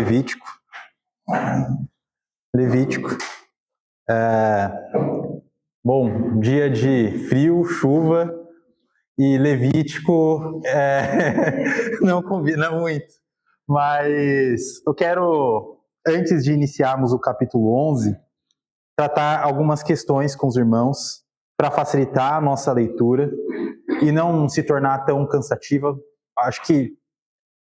Levítico. Bom, dia de frio, chuva e Levítico não combina muito. Mas eu quero, antes de iniciarmos o capítulo 11, tratar algumas questões com os irmãos para facilitar a nossa leitura e não se tornar tão cansativa. Acho que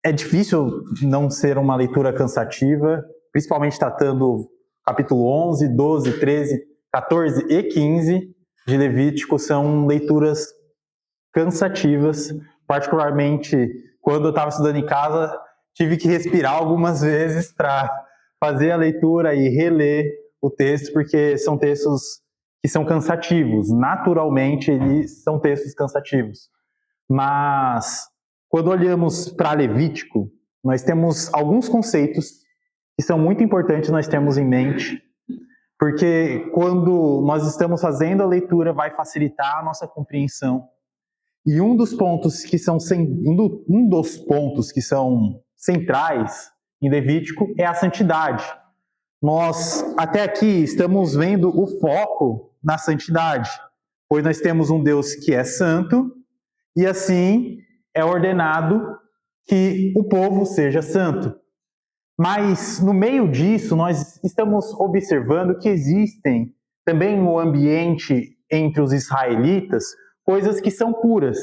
é difícil não ser uma leitura cansativa, principalmente tratando capítulo 11, 12, 13, 14 e 15 de Levítico, são leituras cansativas, particularmente quando eu estava estudando em casa, tive que respirar algumas vezes para fazer a leitura e reler o texto, porque são textos que são cansativos, naturalmente eles são textos cansativos. Mas quando olhamos para Levítico, nós temos alguns conceitos que são muito importantes nós termos em mente, porque quando nós estamos fazendo a leitura vai facilitar a nossa compreensão. E um dos pontos que são centrais em Levítico é a santidade. Nós até aqui estamos vendo o foco na santidade, pois nós temos um Deus que é santo e assim é ordenado que o povo seja santo. Mas no meio disso nós estamos observando que existem também no ambiente entre os israelitas coisas que são puras.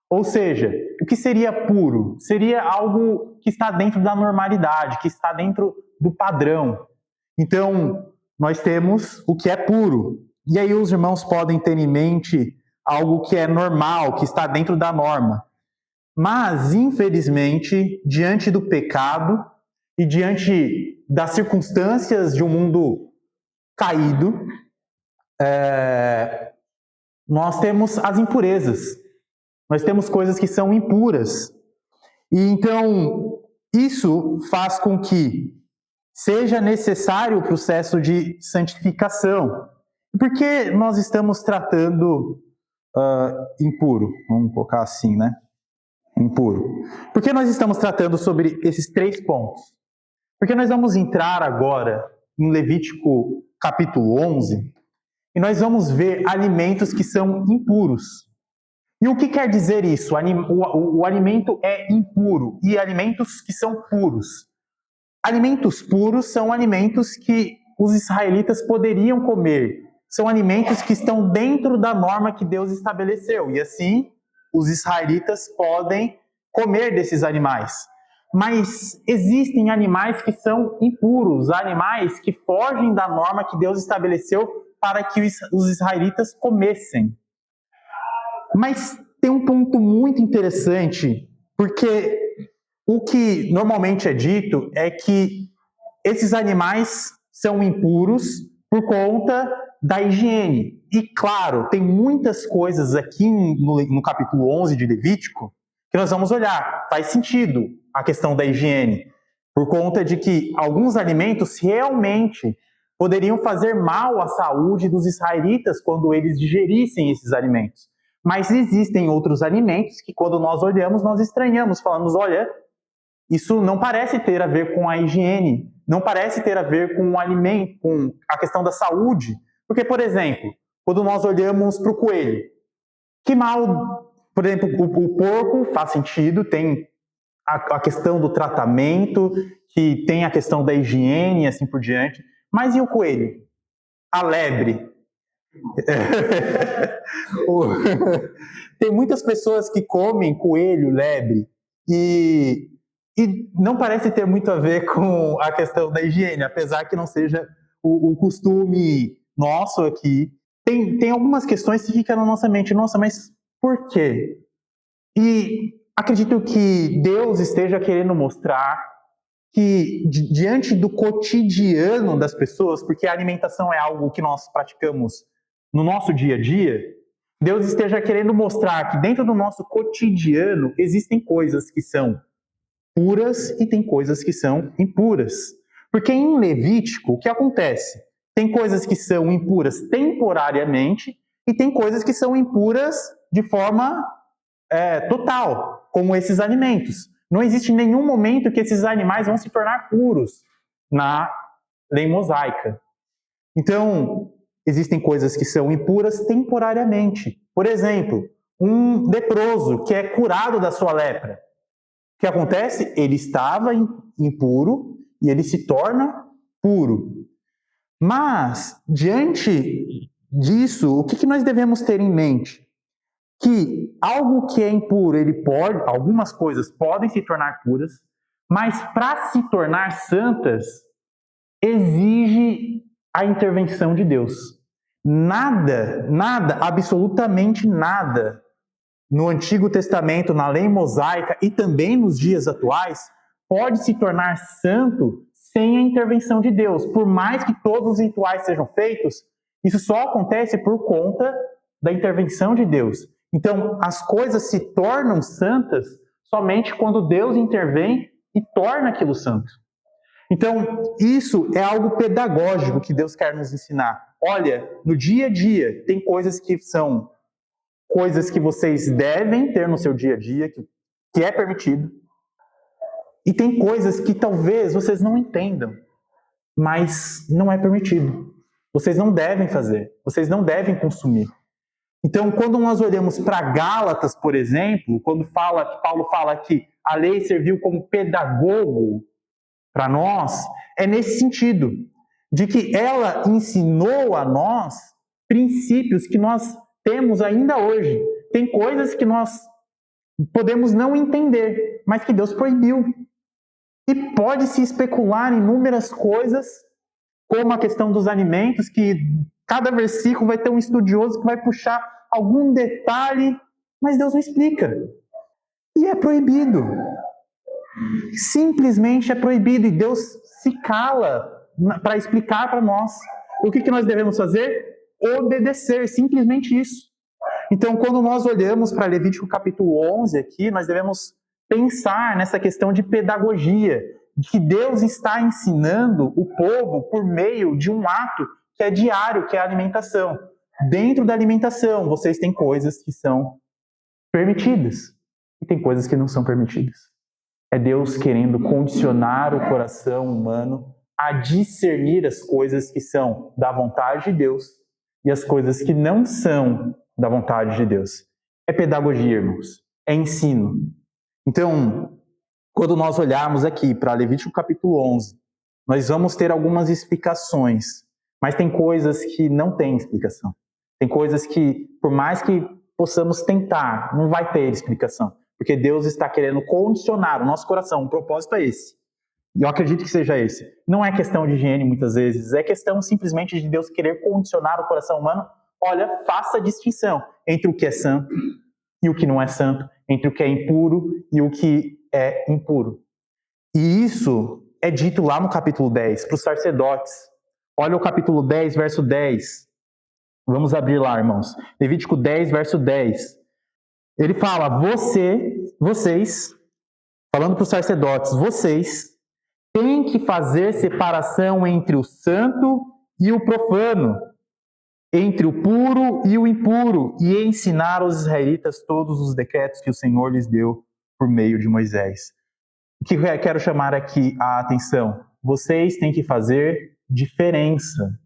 Ou seja, o que seria puro? Seria algo que está dentro da normalidade, que está dentro do padrão. Então, nós temos o que é puro. E aí os irmãos podem ter em mente algo que é normal, que está dentro da norma. Mas, infelizmente, diante do pecado e diante das circunstâncias de um mundo caído, nós temos as impurezas. Nós temos coisas que são impuras. E então, isso faz com que seja necessário o processo de santificação. Por que nós estamos tratando impuro? Vamos colocar assim, né? Impuro. Por que nós estamos tratando sobre esses 3 pontos? Porque nós vamos entrar agora em Levítico capítulo 11 e nós vamos ver alimentos que são impuros. E o que quer dizer isso? O alimento é impuro e alimentos que são puros. Alimentos puros são alimentos que os israelitas poderiam comer. São alimentos que estão dentro da norma que Deus estabeleceu. E assim, os israelitas podem comer desses animais. Mas existem animais que são impuros, animais que fogem da norma que Deus estabeleceu para que os israelitas comessem. Mas tem um ponto muito interessante, porque o que normalmente é dito é que esses animais são impuros por conta da higiene. E claro, tem muitas coisas aqui no capítulo 11 de Levítico que nós vamos olhar. Faz sentido a questão da higiene, por conta de que alguns alimentos realmente poderiam fazer mal à saúde dos israelitas quando eles digerissem esses alimentos. Mas existem outros alimentos que quando nós olhamos, nós estranhamos, falamos, olha, isso não parece ter a ver com a higiene, não parece ter a ver com o alimento, com a questão da saúde. Porque, por exemplo, quando nós olhamos para o coelho, que mal, por exemplo, o porco faz sentido, tem a questão do tratamento, que tem a questão da higiene e assim por diante. Mas e o coelho? A lebre? Tem muitas pessoas que comem coelho, lebre, e não parece ter muito a ver com a questão da higiene, apesar que não seja o costume nosso aqui. Tem algumas questões que ficam na nossa mente, nossa, mas por quê? E acredito que Deus esteja querendo mostrar que diante do cotidiano das pessoas, porque a alimentação é algo que nós praticamos no nosso dia a dia, Deus esteja querendo mostrar que dentro do nosso cotidiano existem coisas que são puras e tem coisas que são impuras. Porque em Levítico, o que acontece? Tem coisas que são impuras temporariamente e tem coisas que são impuras de forma total, como esses alimentos. Não existe nenhum momento que esses animais vão se tornar puros na lei mosaica. Então, existem coisas que são impuras temporariamente. Por exemplo, um leproso que é curado da sua lepra. O que acontece? Ele estava impuro e ele se torna puro. Mas, diante disso, o que nós devemos ter em mente? Que algo que é impuro, algumas coisas podem se tornar puras, mas para se tornar santas, exige a intervenção de Deus. Nada, absolutamente nada, no Antigo Testamento, na lei mosaica e também nos dias atuais, pode se tornar santo sem a intervenção de Deus. Por mais que todos os rituais sejam feitos, isso só acontece por conta da intervenção de Deus. Então, as coisas se tornam santas somente quando Deus intervém e torna aquilo santo. Então, isso é algo pedagógico que Deus quer nos ensinar. Olha, no dia a dia, tem coisas que são coisas que vocês devem ter no seu dia a dia, que é permitido. E tem coisas que talvez vocês não entendam, mas não é permitido. Vocês não devem fazer, vocês não devem consumir. Então, quando nós olhamos para Gálatas, por exemplo, quando Paulo fala que a lei serviu como pedagogo para nós, é nesse sentido, de que ela ensinou a nós princípios que nós temos ainda hoje. Tem coisas que nós podemos não entender, mas que Deus proibiu. E pode-se especular em inúmeras coisas, como a questão dos alimentos, que cada versículo vai ter um estudioso que vai puxar algum detalhe, mas Deus não explica. E é proibido. Simplesmente é proibido, e Deus se cala para explicar para nós. O que nós devemos fazer? Obedecer, simplesmente isso. Então, quando nós olhamos para Levítico capítulo 11 aqui, nós devemos pensar nessa questão de pedagogia, de que Deus está ensinando o povo por meio de um ato que é diário, que é a alimentação. Dentro da alimentação, vocês têm coisas que são permitidas e tem coisas que não são permitidas. É Deus querendo condicionar o coração humano a discernir as coisas que são da vontade de Deus e as coisas que não são da vontade de Deus. É pedagogia, irmãos. É ensino. Então, quando nós olharmos aqui para Levítico capítulo 11, nós vamos ter algumas explicações, mas tem coisas que não têm explicação. Tem coisas que, por mais que possamos tentar, não vai ter explicação. Porque Deus está querendo condicionar o nosso coração. O propósito é esse. E eu acredito que seja esse. Não é questão de higiene, muitas vezes. É questão simplesmente de Deus querer condicionar o coração humano. Olha, faça a distinção entre o que é santo e o que não é santo. Entre o que é impuro e o que é impuro. E isso é dito lá no capítulo 10, para os sacerdotes. Olha o capítulo 10, verso 10. Vamos abrir lá, irmãos. Levítico 10, verso 10. Ele fala, vocês, falando para os sacerdotes, vocês têm que fazer separação entre o santo e o profano, entre o puro e o impuro, e ensinar aos israelitas todos os decretos que o Senhor lhes deu por meio de Moisés. O que eu quero chamar aqui a atenção? Vocês têm que fazer diferença.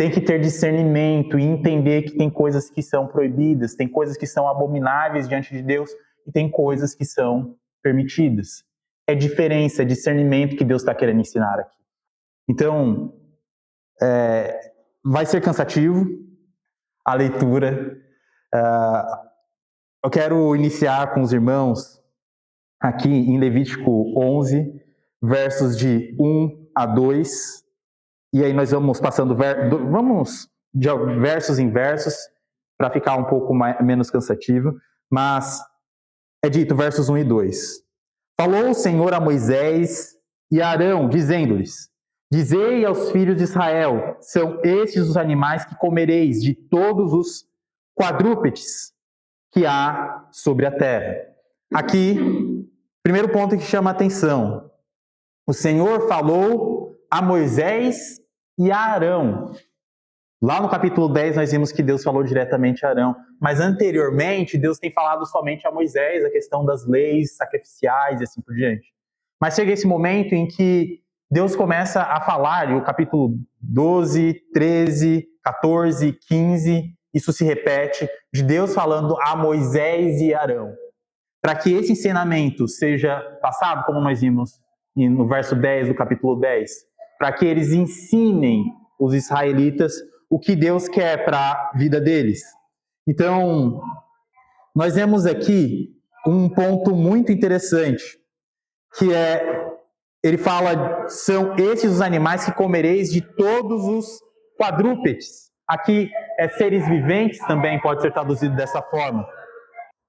Tem que ter discernimento e entender que tem coisas que são proibidas, tem coisas que são abomináveis diante de Deus e tem coisas que são permitidas. É diferença, é discernimento que Deus está querendo ensinar aqui. Então, vai ser cansativo a leitura. Eu quero iniciar com os irmãos aqui em Levítico 11, versos de 1 a 2. E aí nós vamos passando, vamos de versos em versos, para ficar um pouco menos cansativo. Mas é dito, versos 1 e 2. Falou o Senhor a Moisés e a Arão, dizendo-lhes, dizei aos filhos de Israel, são estes os animais que comereis de todos os quadrúpedes que há sobre a terra. Aqui, primeiro ponto que chama a atenção. O Senhor falou a Moisés e a Arão. Lá no capítulo 10 nós vimos que Deus falou diretamente a Arão, mas anteriormente Deus tem falado somente a Moisés a questão das leis sacrificiais e assim por diante. Mas chega esse momento em que Deus começa a falar, e o capítulo 12, 13, 14, 15, isso se repete, de Deus falando a Moisés e Arão. Para que esse ensinamento seja passado, como nós vimos no verso 10 do capítulo 10, para que eles ensinem os israelitas o que Deus quer para a vida deles. Então, nós vemos aqui um ponto muito interessante, que é, ele fala, são esses os animais que comereis de todos os quadrúpedes. Aqui é seres viventes, também pode ser traduzido dessa forma.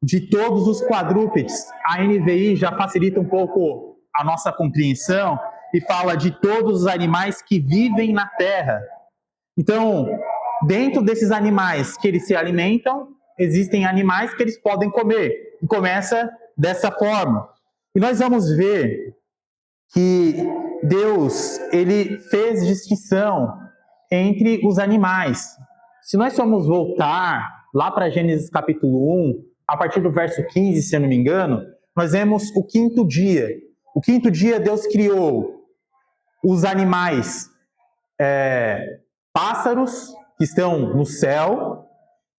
De todos os quadrúpedes. A NVI já facilita um pouco a nossa compreensão e fala de todos os animais que vivem na terra. Então, dentro desses animais que eles se alimentam, existem animais que eles podem comer. E começa dessa forma. E nós vamos ver que Deus, ele fez distinção entre os animais. Se nós formos voltar lá para Gênesis capítulo 1, a partir do verso 15, se eu não me engano, nós vemos o quinto dia. O quinto dia Deus criou os animais, pássaros, que estão no céu,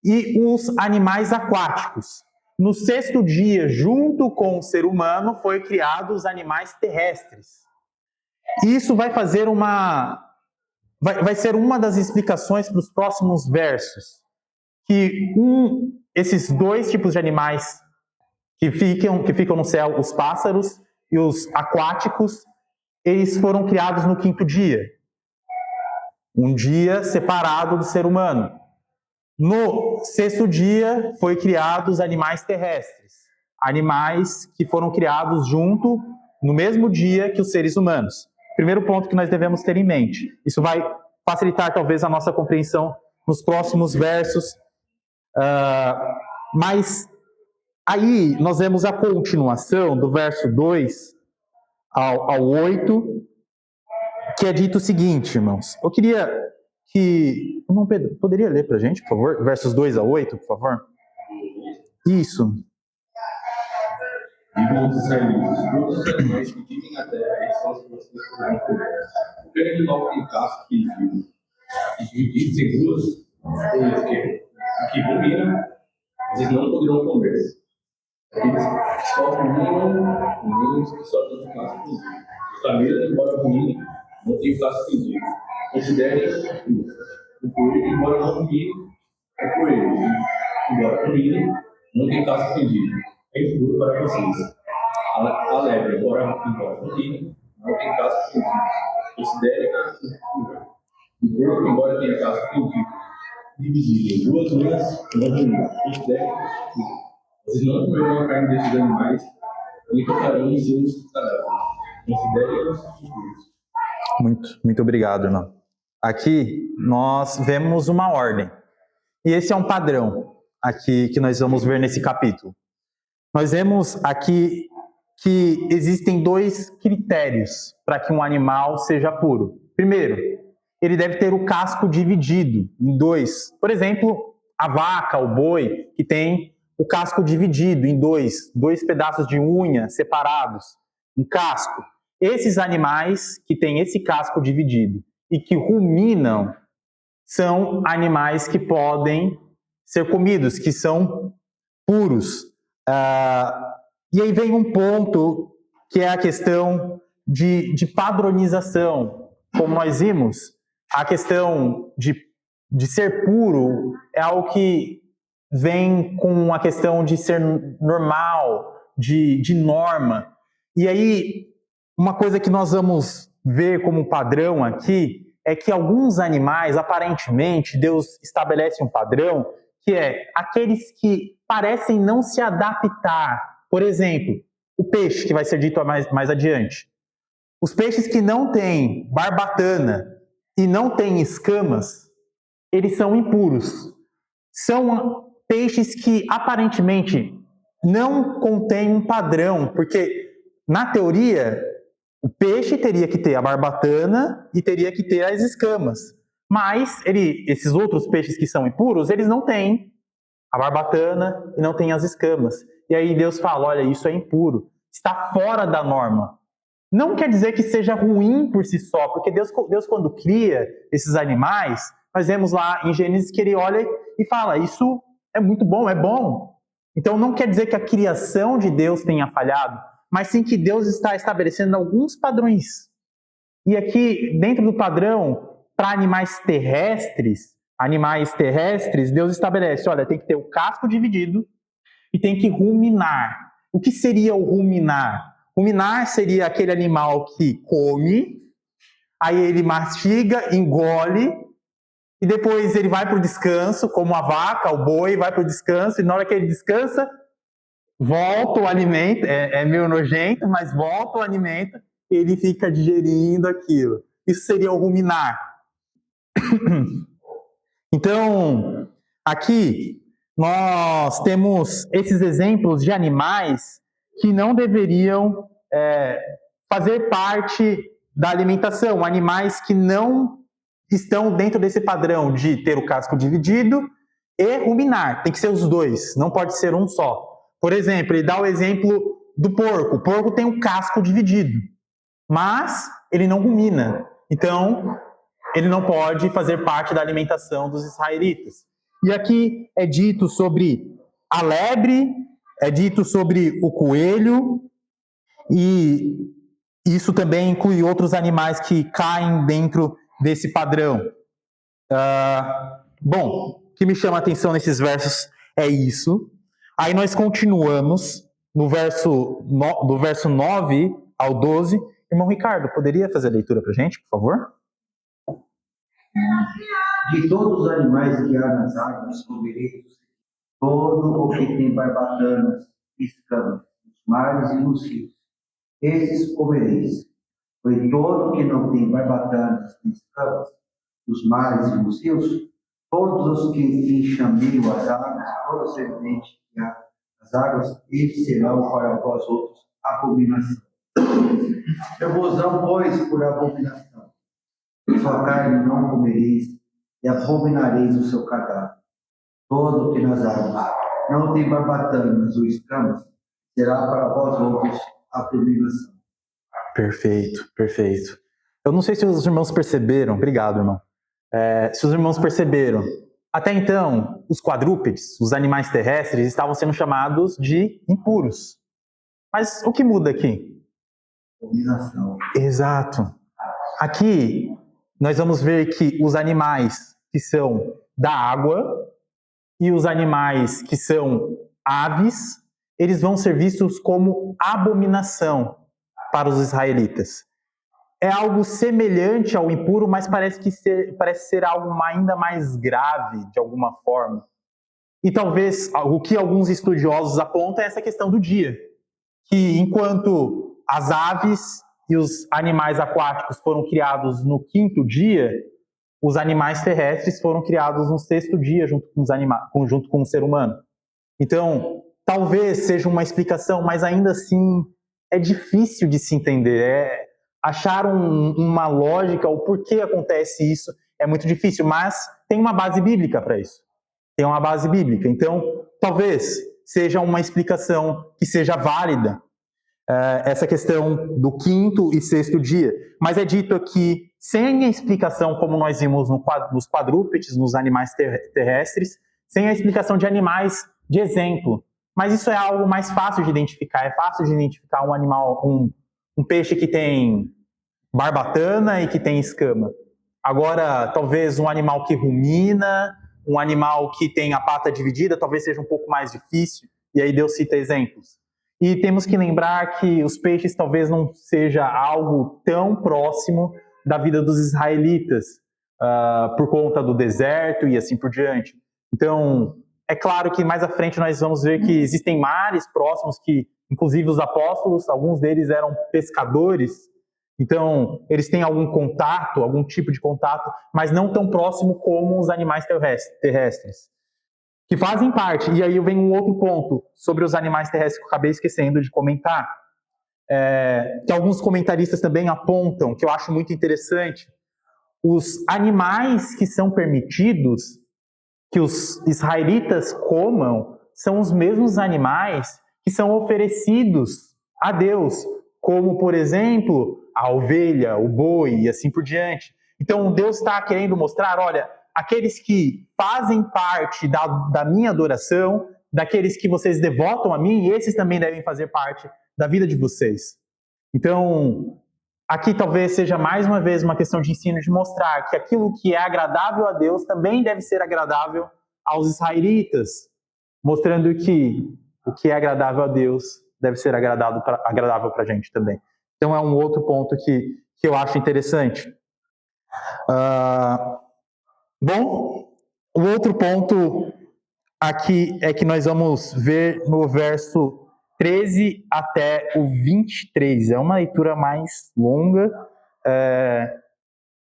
e os animais aquáticos. No sexto dia, junto com o ser humano, foi criado os animais terrestres. Isso vai fazer vai ser uma das explicações para os próximos versos, que esses dois tipos de animais que ficam no céu, os pássaros e os aquáticos, eles foram criados no quinto dia. Um dia separado do ser humano. No sexto dia, foi criados os animais terrestres. Animais que foram criados junto, no mesmo dia que os seres humanos. Primeiro ponto que nós devemos ter em mente. Isso vai facilitar, talvez, a nossa compreensão nos próximos versos. Mas aí nós vemos a continuação do verso 2 ao 8, que é dito o seguinte, irmãos. Eu queria que... Irmão Pedro, poderia ler para a gente, por favor? Versos 2 a 8, por favor? Isso. Digam os israelitas, todos os animais que vivem na terra, esses são os que vocês poderão comer. O grande animal que tem casco fendido, divididos em duas, o que rumina, vocês não poderão comer. Aqueles que só ruminam, os que só têm casco fendido. Os camelos, embora ruminem, não têm casco fendido. Considerem o coelho, embora não rumine, é coelho. Embora rumine, não tem casco fendido. É impuro para vocês. A lebre, embora rumine, não tem casco fendido. Considerem o porco, embora tenha casco fendido, dividido em duas unhas, não rumine. Considerem vocês não comerão a carne desses animais, nem tocarão em seus cadáveres. Considerem-os impuros. Muito obrigado, irmão. Aqui nós vemos uma ordem. E esse é um padrão aqui que nós vamos ver nesse capítulo. Nós vemos aqui que existem dois critérios para que um animal seja puro. Primeiro, ele deve ter o casco dividido em dois. Por exemplo, a vaca, o boi, que tem o casco dividido em dois pedaços de unha separados, um casco. Esses animais que têm esse casco dividido e que ruminam são animais que podem ser comidos, que são puros. E aí vem um ponto que é a questão de padronização. Como nós vimos, a questão de ser puro é algo que vem com a questão de ser normal, de norma. E aí, uma coisa que nós vamos ver como padrão aqui é que alguns animais, aparentemente, Deus estabelece um padrão, que é aqueles que parecem não se adaptar. Por exemplo, o peixe, que vai ser dito mais adiante. Os peixes que não têm barbatana e não têm escamas, eles são impuros. São peixes que aparentemente não contêm um padrão, porque na teoria o peixe teria que ter a barbatana e teria que ter as escamas. Mas esses outros peixes que são impuros, eles não têm a barbatana e não têm as escamas. E aí Deus fala, olha, isso é impuro, está fora da norma. Não quer dizer que seja ruim por si só, porque Deus quando cria esses animais, nós vemos lá em Gênesis que ele olha e fala, isso é muito bom, é bom. Então não quer dizer que a criação de Deus tenha falhado, mas sim que Deus está estabelecendo alguns padrões. E aqui, dentro do padrão, para animais terrestres, Deus estabelece, olha, tem que ter o casco dividido e tem que ruminar. O que seria o ruminar? Ruminar seria aquele animal que come, aí ele mastiga, engole, e depois ele vai para o descanso, como a vaca, o boi, vai para o descanso, e na hora que ele descansa, volta o alimento, é meio nojento, mas volta o alimento, e ele fica digerindo aquilo. Isso seria o ruminar. Então, aqui nós temos esses exemplos de animais que não deveriam fazer parte da alimentação, animais que não estão dentro desse padrão de ter o casco dividido e ruminar, tem que ser os dois, não pode ser um só. Por exemplo, ele dá o exemplo do porco, o porco tem o casco dividido, mas ele não rumina, então ele não pode fazer parte da alimentação dos israelitas. E aqui é dito sobre a lebre, é dito sobre o coelho, e isso também inclui outros animais que caem dentro desse padrão. Bom, o que me chama a atenção nesses versos é isso. Aí nós continuamos do verso 9 ao 12. Irmão Ricardo, poderia fazer a leitura para a gente, por favor? De todos os animais que há nas águas comereis, todo o que tem barbatanas, escamas, nos mares e nos rios, esses comereis. Pois todo que não tem barbatanas e escamas, nos mares e nos rios, todos os que enxameiam as águas, toda semente que há nas águas, eles serão para vós outros abominação. Eu vos amo, pois, por abominação. Sua carne não comereis, e abominareis o seu cadáver. Todo que nas águas não tem barbatanas ou escamas, será para vós outros abominação. Perfeito, perfeito. Eu não sei se os irmãos perceberam, obrigado, irmão. Se os irmãos perceberam, até então, os quadrúpedes, os animais terrestres, estavam sendo chamados de impuros. Mas o que muda aqui? Abominação. Exato. Aqui, nós vamos ver que os animais que são da água e os animais que são aves, eles vão ser vistos como abominação para os israelitas. É algo semelhante ao impuro, mas parece ser algo ainda mais grave, de alguma forma. E talvez o que alguns estudiosos apontam é essa questão do dia. Que enquanto as aves e os animais aquáticos foram criados no 5º dia, os animais terrestres foram criados no 6º dia, junto com o ser humano. Então, talvez seja uma explicação, mas ainda assim é difícil de se entender. Achar uma lógica, o porquê acontece isso, é muito difícil, mas tem uma base bíblica para isso. Tem uma base bíblica. Então, talvez seja uma explicação que seja válida, essa questão do 5º e 6º dia. Mas é dito aqui, sem a explicação, como nós vimos nos quadrúpedes, nos animais terrestres, sem a explicação de animais de exemplo. Mas isso é algo mais fácil de identificar. É fácil de identificar um animal, um peixe que tem barbatana e que tem escama. Agora, talvez um animal que rumina, um animal que tem a pata dividida, talvez seja um pouco mais difícil. E aí Deus cita exemplos. E temos que lembrar que os peixes talvez não seja algo tão próximo da vida dos israelitas, por conta do deserto e assim por diante. Então, é claro que mais à frente nós vamos ver que existem mares próximos que, inclusive os apóstolos, alguns deles eram pescadores, então eles têm algum contato, algum tipo de contato, mas não tão próximo como os animais terrestres, que fazem parte. E aí vem um outro ponto sobre os animais terrestres que eu acabei esquecendo de comentar, que alguns comentaristas também apontam, que eu acho muito interessante. os animais que são permitidos que os israelitas comam são os mesmos animais que são oferecidos a Deus, como, por exemplo, a ovelha, o boi e assim por diante. Então, Deus está querendo mostrar, olha, aqueles que fazem parte da minha adoração, daqueles que vocês devotam a mim, esses também devem fazer parte da vida de vocês. Então, aqui talvez seja mais uma vez uma questão de ensino, de mostrar que aquilo que é agradável a Deus também deve ser agradável aos israelitas, mostrando que o que é agradável a Deus deve ser agradável para a gente também. Então é um outro ponto que eu acho interessante. Bom, o outro ponto aqui é que nós vamos ver no verso 13 até o 23. É uma leitura mais longa.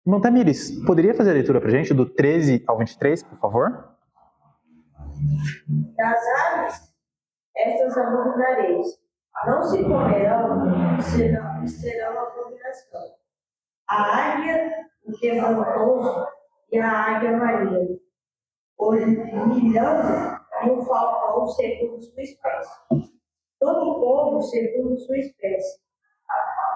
Irmão Tamires, poderia fazer a leitura para a gente do 13 ao 23, por favor? Das aves, estas abominareis. Não se comerão, serão abominação. A águia, o quebrantoso e a águia marinha. O milhão e o falcão segundo sua espécie. Todo o povo segundo sua espécie.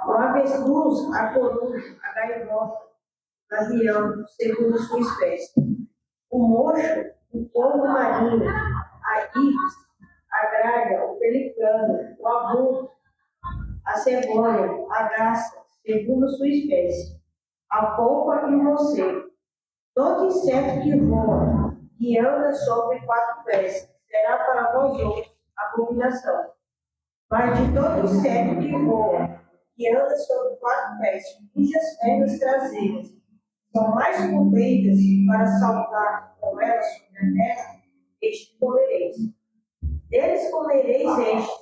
O avestruz, a coruja, a gaivota, o gavião segundo sua espécie. O mocho, o pombo marinho, a ibis, a gralha, o pelicano, o abutre, a cegonha, a garça, segundo sua espécie, a polpa e o morcego. Todo inseto que voa e anda sobre 4 pés será para vós outros abominação. Mas de todo inseto que voa e anda sobre 4 pés, cujas pernas traseiras são mais compridas para saltar com elas sobre a terra, este comereis. Deles comereis este,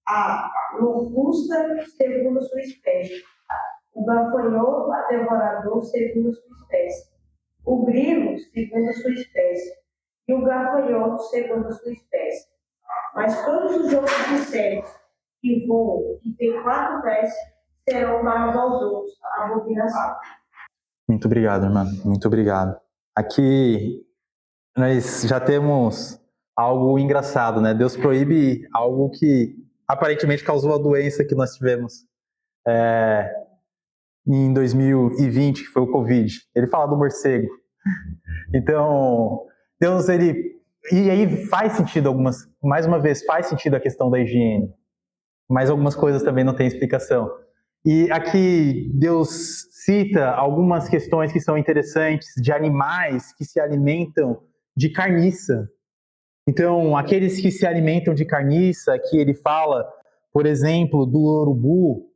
a locusta segundo sua espécie, o gafanhoto devorador segundo sua espécie, o grilo segundo sua espécie, e o gafanhoto segundo sua espécie. Mas todos os outros insetos que voam e têm 4 pés serão para vós outros a abominação. Muito obrigado, irmã. Muito obrigado. Aqui nós já temos algo engraçado, né? Deus proíbe algo que aparentemente causou a doença que nós tivemos em 2020, que foi o Covid. Ele fala do morcego. Então, Deus, ele... E aí faz sentido mais uma vez, faz sentido a questão da higiene. Mas algumas coisas também não têm explicação. E aqui Deus cita algumas questões que são interessantes de animais que se alimentam de carniça. Então, aqueles que se alimentam de carniça, que ele fala, por exemplo, do urubu,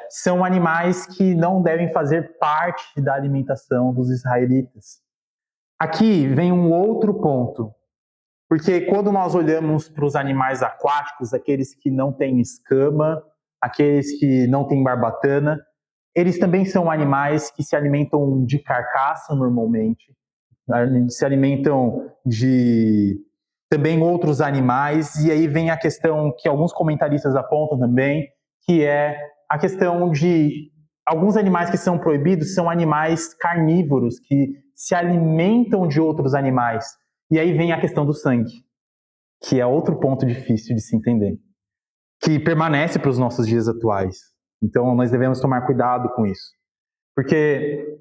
são animais que não devem fazer parte da alimentação dos israelitas. Aqui vem um outro ponto, porque quando nós olhamos para os animais aquáticos, aqueles que não têm escama, aqueles que não têm barbatana, eles também são animais que se alimentam de carcaça normalmente, se alimentam de também outros animais, e aí vem a questão que alguns comentaristas apontam também, que é a questão de alguns animais que são proibidos são animais carnívoros, que se alimentam de outros animais. E aí vem a questão do sangue, que é outro ponto difícil de se entender, que permanece para os nossos dias atuais. Então, nós devemos tomar cuidado com isso. Porque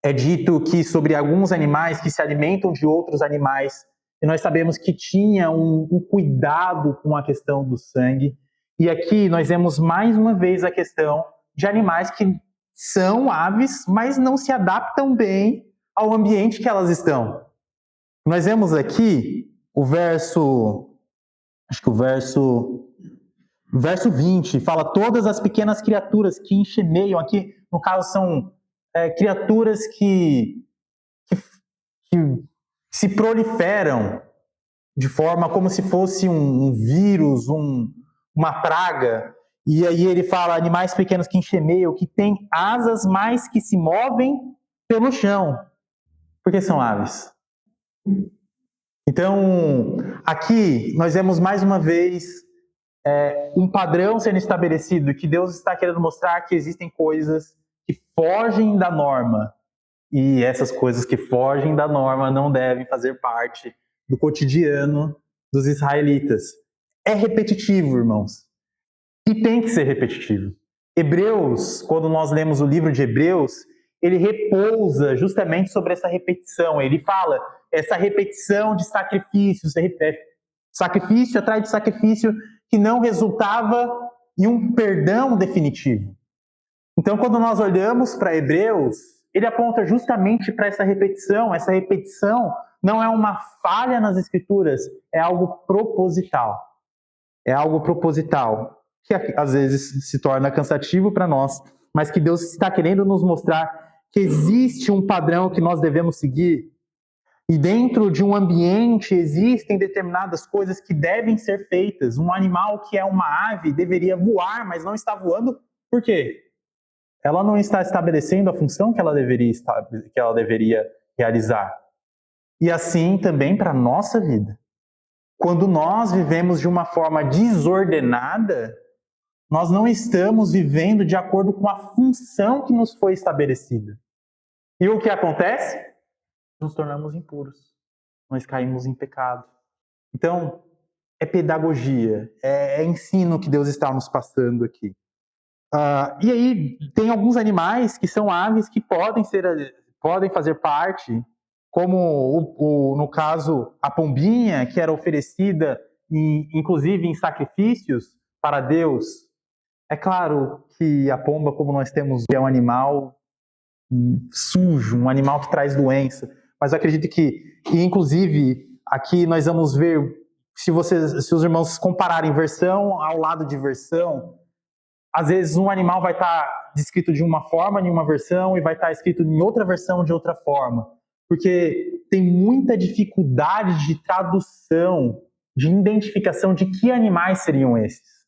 é dito que sobre alguns animais que se alimentam de outros animais, e nós sabemos que tinha um cuidado com a questão do sangue. E aqui nós vemos mais uma vez a questão de animais que são aves, mas não se adaptam bem ao ambiente que elas estão. Nós vemos aqui o verso 20, fala todas as pequenas criaturas que enxemeiam, aqui no caso são criaturas que se proliferam de forma como se fosse um vírus, uma praga, e aí ele fala animais pequenos que enxemeiam, que têm asas, mas que se movem pelo chão, porque são aves. Então, aqui nós vemos mais uma vez um padrão sendo estabelecido, que Deus está querendo mostrar que existem coisas que fogem da norma. E essas coisas que fogem da norma não devem fazer parte do cotidiano dos israelitas. É repetitivo, irmãos. E tem que ser repetitivo. Hebreus, quando nós lemos o livro de Hebreus, ele repousa justamente sobre essa repetição. Ele fala essa repetição de sacrifícios, sacrifício atrás de sacrifício que não resultava em um perdão definitivo. Então, quando nós olhamos para Hebreus, ele aponta justamente para essa repetição. Essa repetição não é uma falha nas Escrituras, é algo proposital. É algo proposital, que às vezes se torna cansativo para nós, mas que Deus está querendo nos mostrar que existe um padrão que nós devemos seguir, e dentro de um ambiente existem determinadas coisas que devem ser feitas. Um animal que é uma ave deveria voar, mas não está voando. Por quê? Ela não está estabelecendo a função que ela deveria realizar. E assim também para a nossa vida. Quando nós vivemos de uma forma desordenada, nós não estamos vivendo de acordo com a função que nos foi estabelecida. E o que acontece? Nos tornamos impuros. Nós caímos em pecado. Então, é pedagogia, é ensino que Deus está nos passando aqui. E aí, tem alguns animais que são aves que podem fazer parte, como no caso a pombinha, que era oferecida inclusive em sacrifícios para Deus. É claro que a pomba, como nós temos, é um animal sujo, um animal que traz doença, mas eu acredito que inclusive aqui nós vamos ver, se os irmãos compararem versão ao lado de versão, às vezes um animal vai estar descrito de uma forma em uma versão e vai estar escrito em outra versão de outra forma, porque tem muita dificuldade de tradução, de identificação de que animais seriam esses.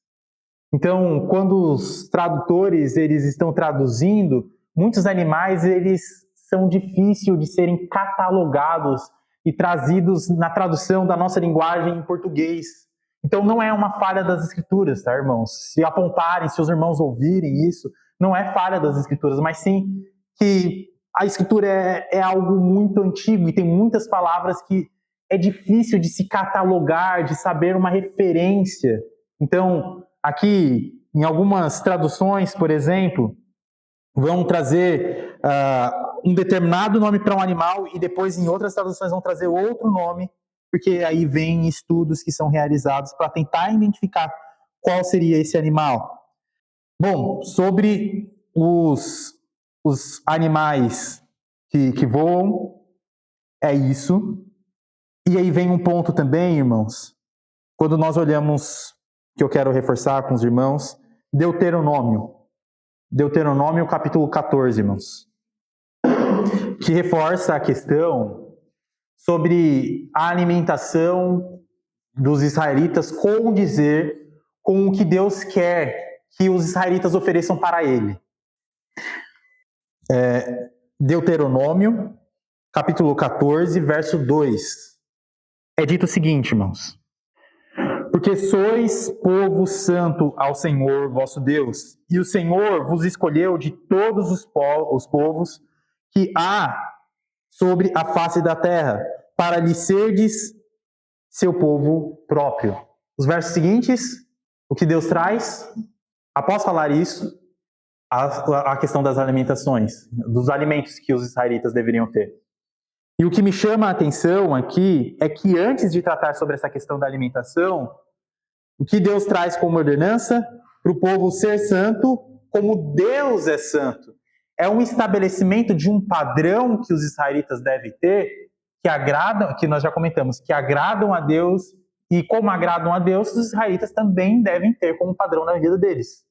Então, quando os tradutores eles estão traduzindo, muitos animais eles são difíceis de serem catalogados e trazidos na tradução da nossa linguagem em português. Então não é uma falha das Escrituras, tá, irmãos? Se apontarem, se os irmãos ouvirem isso, não é falha das Escrituras, mas sim que a Escritura é algo muito antigo e tem muitas palavras que é difícil de se catalogar, de saber uma referência. Então, aqui, em algumas traduções, por exemplo, vão trazer um determinado nome para um animal e depois em outras traduções vão trazer outro nome, porque aí vem estudos que são realizados para tentar identificar qual seria esse animal. Bom, sobre os animais que voam, é isso. E aí vem um ponto também, irmãos, quando nós olhamos, que eu quero reforçar com os irmãos, Deuteronômio capítulo 14, irmãos, que reforça a questão sobre a alimentação dos israelitas condizer com o que Deus quer que os israelitas ofereçam para ele. Deuteronômio, capítulo 14, verso 2. É dito o seguinte, irmãos: porque sois povo santo ao Senhor vosso Deus, e o Senhor vos escolheu de todos os povos que há sobre a face da terra, para lhe serdes seu povo próprio. Os versos seguintes, o que Deus traz, após falar isso, a questão das alimentações, dos alimentos que os israelitas deveriam ter. E o que me chama a atenção aqui é que antes de tratar sobre essa questão da alimentação, o que Deus traz como ordenança para o povo ser santo, como Deus é santo. É um estabelecimento de um padrão que os israelitas devem ter, que nós já comentamos, que agradam a Deus, e como agradam a Deus, os israelitas também devem ter como padrão na vida deles.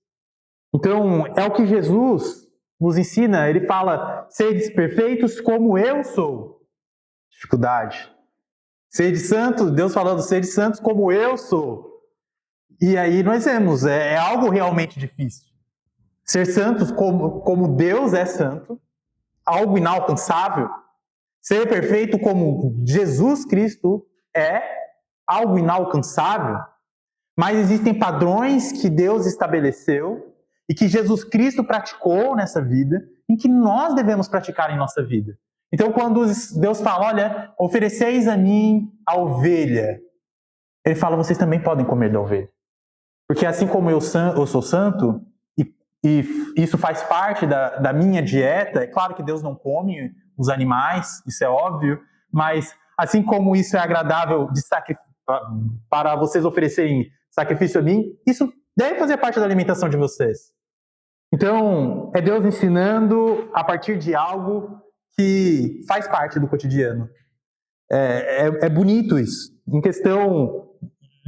Então, é o que Jesus nos ensina. Ele fala, sedes perfeitos como eu sou. Dificuldade. Sede santos, Deus falando, sede santos como eu sou. E aí nós vemos, é algo realmente difícil. Ser santos como Deus é santo, algo inalcançável. Ser perfeito como Jesus Cristo é algo inalcançável. Mas existem padrões que Deus estabeleceu e que Jesus Cristo praticou nessa vida em que nós devemos praticar em nossa vida. Então, quando Deus fala, olha, ofereceis a mim a ovelha, ele fala, vocês também podem comer da ovelha. Porque assim como eu sou santo, e isso faz parte da minha dieta, é claro que Deus não come os animais, isso é óbvio, mas assim como isso é agradável para vocês oferecerem sacrifício a mim, isso deve fazer parte da alimentação de vocês. Então, é Deus ensinando a partir de algo que faz parte do cotidiano. É bonito isso. Em questão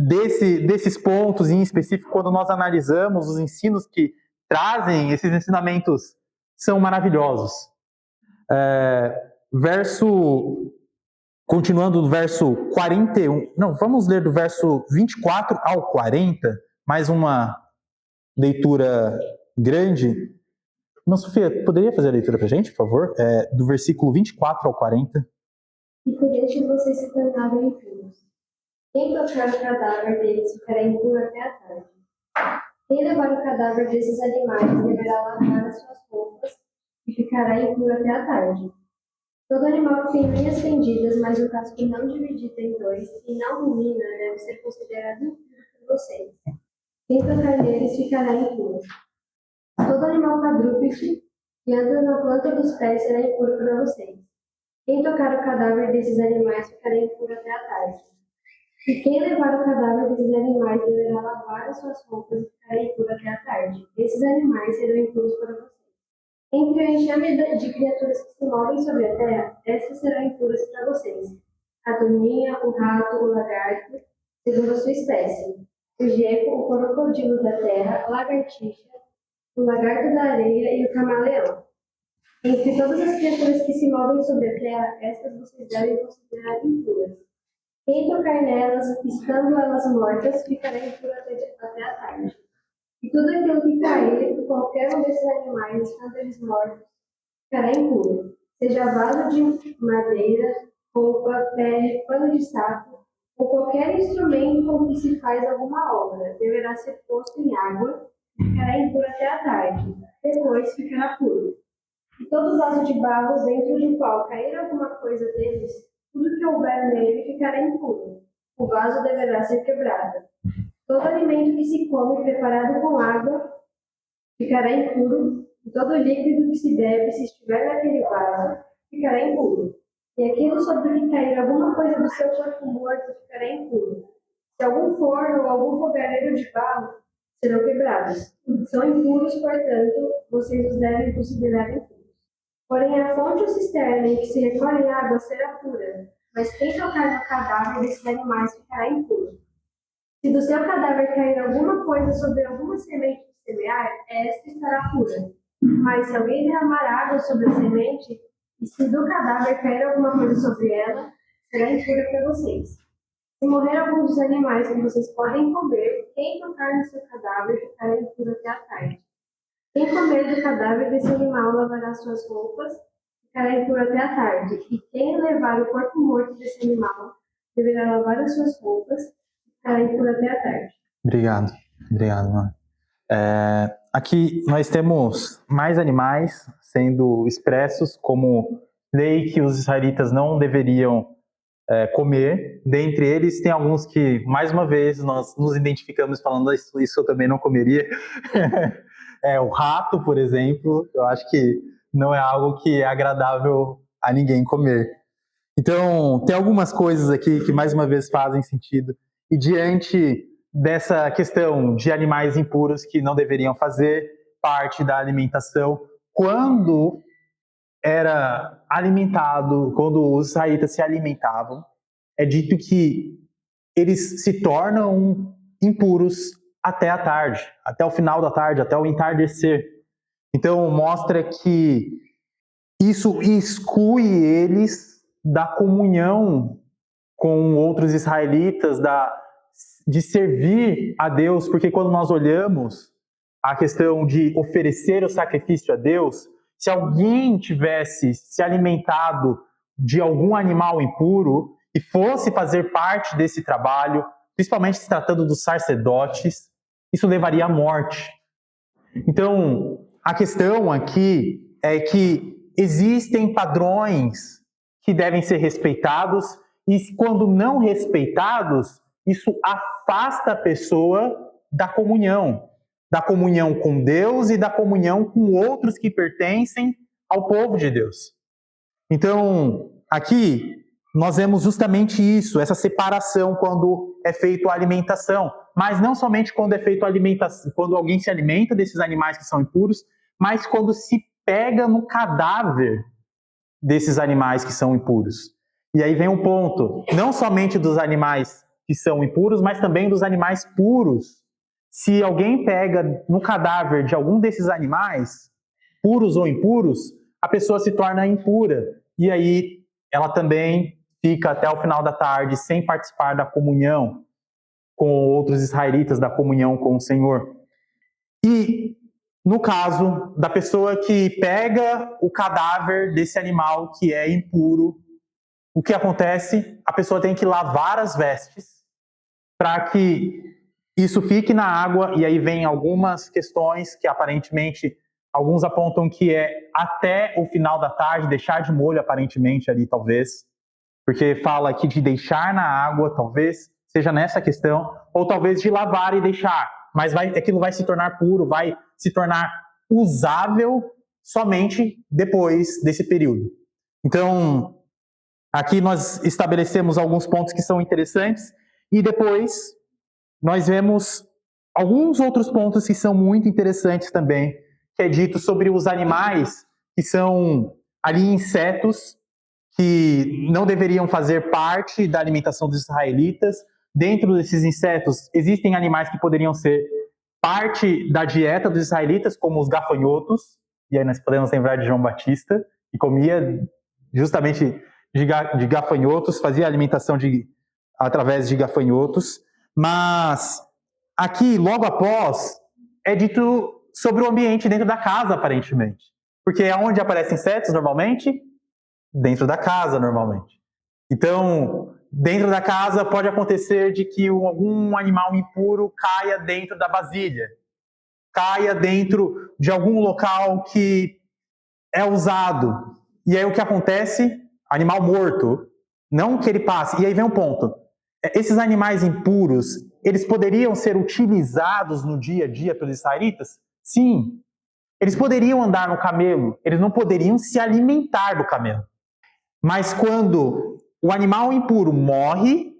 desses pontos em específico, quando nós analisamos os ensinos que trazem, esses ensinamentos são maravilhosos. Continuando do verso 41, não, vamos ler do verso 24 ao 40, mais uma leitura grande. Não, Sofia, poderia fazer a leitura para a gente, por favor? Do versículo 24 ao 40. E por este vocês se tornaram impuros. Quem tocar o cadáver deles ficará impuro até a tarde. Quem levar o cadáver desses animais deverá lavar as suas roupas e ficará impuro até a tarde. Todo animal que tem unhas fendidas, mas o casco não dividido em dois e não rumina, deve ser considerado impuro por vocês. Quem tocar neles ficará impuro. Todo animal quadrúpede que anda na planta dos pés será impuro para vocês. Quem tocar o cadáver desses animais ficará impuro até a tarde. E quem levar o cadáver desses animais deverá lavar as suas roupas e ficará impuro até a tarde. Esses animais serão impuros para vocês. Entre o enxame de criaturas que se movem sobre a terra, estas serão impuras para vocês. A toninha, o rato, o lagarto, segundo a sua espécie. O geco, o crocodilo da terra, a lagartixa, o lagarto da areia e o camaleão. Entre todas as criaturas que se movem sobre a terra, estas vocês devem considerar impuras. Quem tocar nelas, estando elas mortas, ficará impuro até a tarde. E tudo aquilo que cair por qualquer um desses animais, estando eles mortos, ficará impuro. Seja vaso de madeira, roupa, pele, pano de saco, ou qualquer instrumento com que se faz alguma obra, deverá ser posto em água, e ficará impuro até a tarde. Depois ficará puro. E todo vaso de barro dentro do qual cair alguma coisa deles, tudo que houver nele ficará impuro. O vaso deverá ser quebrado. Todo alimento que se come preparado com água ficará impuro, e todo líquido que se bebe, se estiver naquele vaso, ficará impuro. E aquilo sobre o que cair alguma coisa do seu corpo morto ficará impuro. Se algum forno ou algum fogareiro de barro serão quebrados. São impuros, portanto, vocês os devem considerar impuros. Porém, a fonte ou cisterna em que se recolhe água será pura, mas quem tocar no cadáver desses animais ficará impuro. Se do seu cadáver cair alguma coisa sobre alguma semente de semear, esta estará pura. Mas se alguém derramar água sobre a semente, e se do cadáver cair alguma coisa sobre ela, será impura para vocês. Se morrer algum dos animais que vocês podem comer, quem tocar no seu cadáver ficará impuro até a tarde. Quem comer do cadáver desse animal lavará suas roupas, ficará impuro até a tarde. E quem levar o corpo morto desse animal deverá lavar as suas roupas, ficará impuro até a tarde. Obrigado, mano. Aqui nós temos mais animais sendo expressos como lei que os israelitas não deveriam comer. Dentre eles tem alguns que, mais uma vez, nós nos identificamos falando isso eu também não comeria. O rato, por exemplo, eu acho que não é algo que é agradável a ninguém comer. Então, tem algumas coisas aqui que, mais uma vez, fazem sentido. E diante dessa questão de animais impuros que não deveriam fazer parte da alimentação, quando era alimentado, quando os israelitas se alimentavam, é dito que eles se tornam impuros até a tarde, até o final da tarde, até o entardecer. Então, mostra que isso exclui eles da comunhão com outros israelitas, de servir a Deus, porque quando nós olhamos a questão de oferecer o sacrifício a Deus, se alguém tivesse se alimentado de algum animal impuro e fosse fazer parte desse trabalho, principalmente se tratando dos sacerdotes, isso levaria à morte. Então, a questão aqui é que existem padrões que devem ser respeitados e quando não respeitados, isso afasta a pessoa da comunhão com Deus e da comunhão com outros que pertencem ao povo de Deus. Então, aqui nós vemos justamente isso, essa separação quando é feita a alimentação, mas não somente quando é feita a alimentação, quando alguém se alimenta desses animais que são impuros, mas quando se pega no cadáver desses animais que são impuros. E aí vem um ponto, não somente dos animais que são impuros, mas também dos animais puros. Se alguém pega no cadáver de algum desses animais, puros ou impuros, a pessoa se torna impura. E aí ela também fica até o final da tarde sem participar da comunhão com outros israelitas, da comunhão com o Senhor. E no caso da pessoa que pega o cadáver desse animal que é impuro, o que acontece? A pessoa tem que lavar as vestes para que isso fique na água, e aí vem algumas questões que aparentemente alguns apontam que é até o final da tarde, deixar de molho aparentemente ali talvez, porque fala aqui de deixar na água, talvez seja nessa questão, ou talvez de lavar e deixar, mas aquilo vai se tornar puro, vai se tornar usável somente depois desse período. Então, aqui nós estabelecemos alguns pontos que são interessantes, e depois nós vemos alguns outros pontos que são muito interessantes também, que é dito sobre os animais que são ali insetos que não deveriam fazer parte da alimentação dos israelitas. Dentro desses insetos, existem animais que poderiam ser parte da dieta dos israelitas, como os gafanhotos, e aí nós podemos lembrar de João Batista, que comia justamente de gafanhotos, fazia alimentação através de gafanhotos. Mas aqui, logo após, é dito sobre o ambiente dentro da casa, aparentemente. Porque onde aparecem insetos, normalmente? Dentro da casa, normalmente. Então, dentro da casa pode acontecer de que algum animal impuro caia dentro da vasilha, caia dentro de algum local que é usado. E aí o que acontece? Animal morto. Não que ele passe. E aí vem um ponto. Esses animais impuros, eles poderiam ser utilizados no dia a dia pelos israelitas? Sim. Eles poderiam andar no camelo, eles não poderiam se alimentar do camelo. Mas quando o animal impuro morre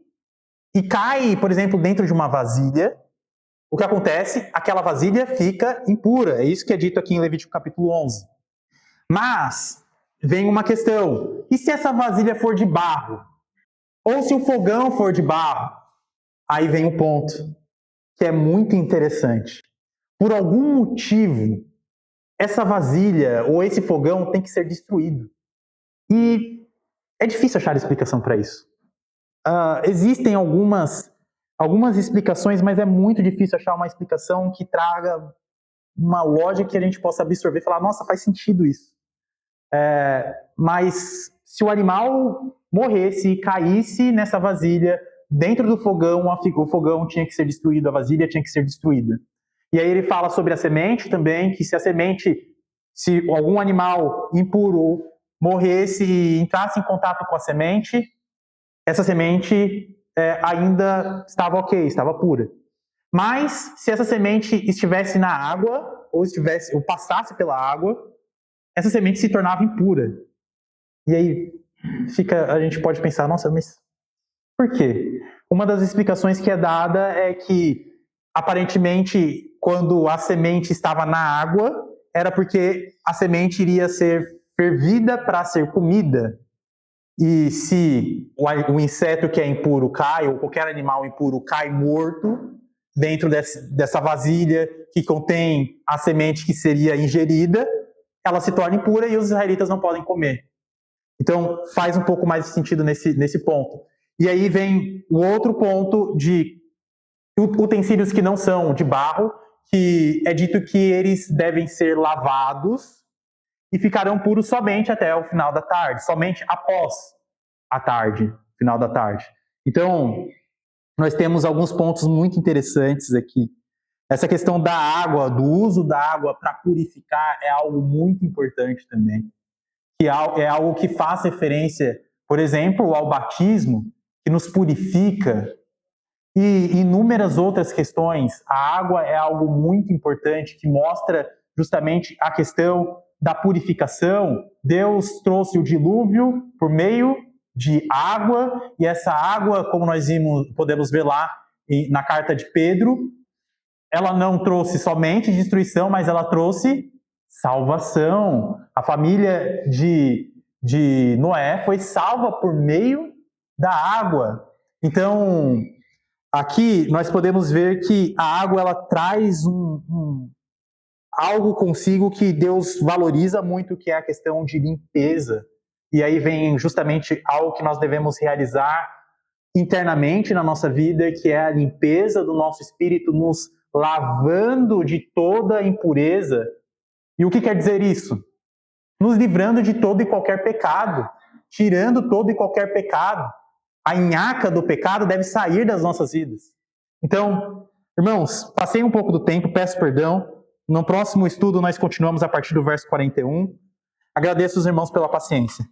e cai, por exemplo, dentro de uma vasilha, o que acontece? Aquela vasilha fica impura. É isso que é dito aqui em Levítico capítulo 11. Mas vem uma questão. E se essa vasilha for de barro? Ou se o fogão for de barro? Aí vem o ponto, que é muito interessante. Por algum motivo, essa vasilha ou esse fogão tem que ser destruído. E é difícil achar explicação para isso. Existem algumas explicações, mas é muito difícil achar uma explicação que traga uma lógica que a gente possa absorver e falar, nossa, faz sentido isso. Mas se o animal morresse e caísse nessa vasilha, dentro do fogão, o fogão tinha que ser destruído, a vasilha tinha que ser destruída. E aí ele fala sobre a semente também, que se algum animal impuro morresse e entrasse em contato com a semente, essa semente ainda estava ok, estava pura. Mas se essa semente estivesse na água, ou passasse pela água, essa semente se tornava impura. E aí a gente pode pensar, nossa, mas por quê? Uma das explicações que é dada é que, aparentemente, quando a semente estava na água, era porque a semente iria ser fervida para ser comida. E se o inseto que é impuro cai, ou qualquer animal impuro cai morto dentro dessa vasilha que contém a semente que seria ingerida, ela se torna impura e os israelitas não podem comer. Então faz um pouco mais de sentido nesse ponto. E aí vem o outro ponto de utensílios que não são de barro, que é dito que eles devem ser lavados e ficarão puros somente até o final da tarde, somente após a tarde, final da tarde. Então, nós temos alguns pontos muito interessantes aqui. Essa questão da água, do uso da água para purificar é algo muito importante também. Que é algo que faz referência, por exemplo, ao batismo, que nos purifica, e inúmeras outras questões. A água é algo muito importante que mostra justamente a questão da purificação. Deus trouxe o dilúvio por meio de água, e essa água, como nós podemos ver lá na carta de Pedro, ela não trouxe somente destruição, mas ela trouxe salvação. A família de Noé foi salva por meio da água. Então, aqui nós podemos ver que a água ela traz algo consigo que Deus valoriza muito, que é a questão de limpeza. E aí vem justamente algo que nós devemos realizar internamente na nossa vida, que é a limpeza do nosso espírito, nos lavando de toda impureza. E o que quer dizer isso? Nos livrando de todo e qualquer pecado, tirando todo e qualquer pecado. A nhaca do pecado deve sair das nossas vidas. Então, irmãos, passei um pouco do tempo, peço perdão. No próximo estudo nós continuamos a partir do verso 41. Agradeço os irmãos pela paciência.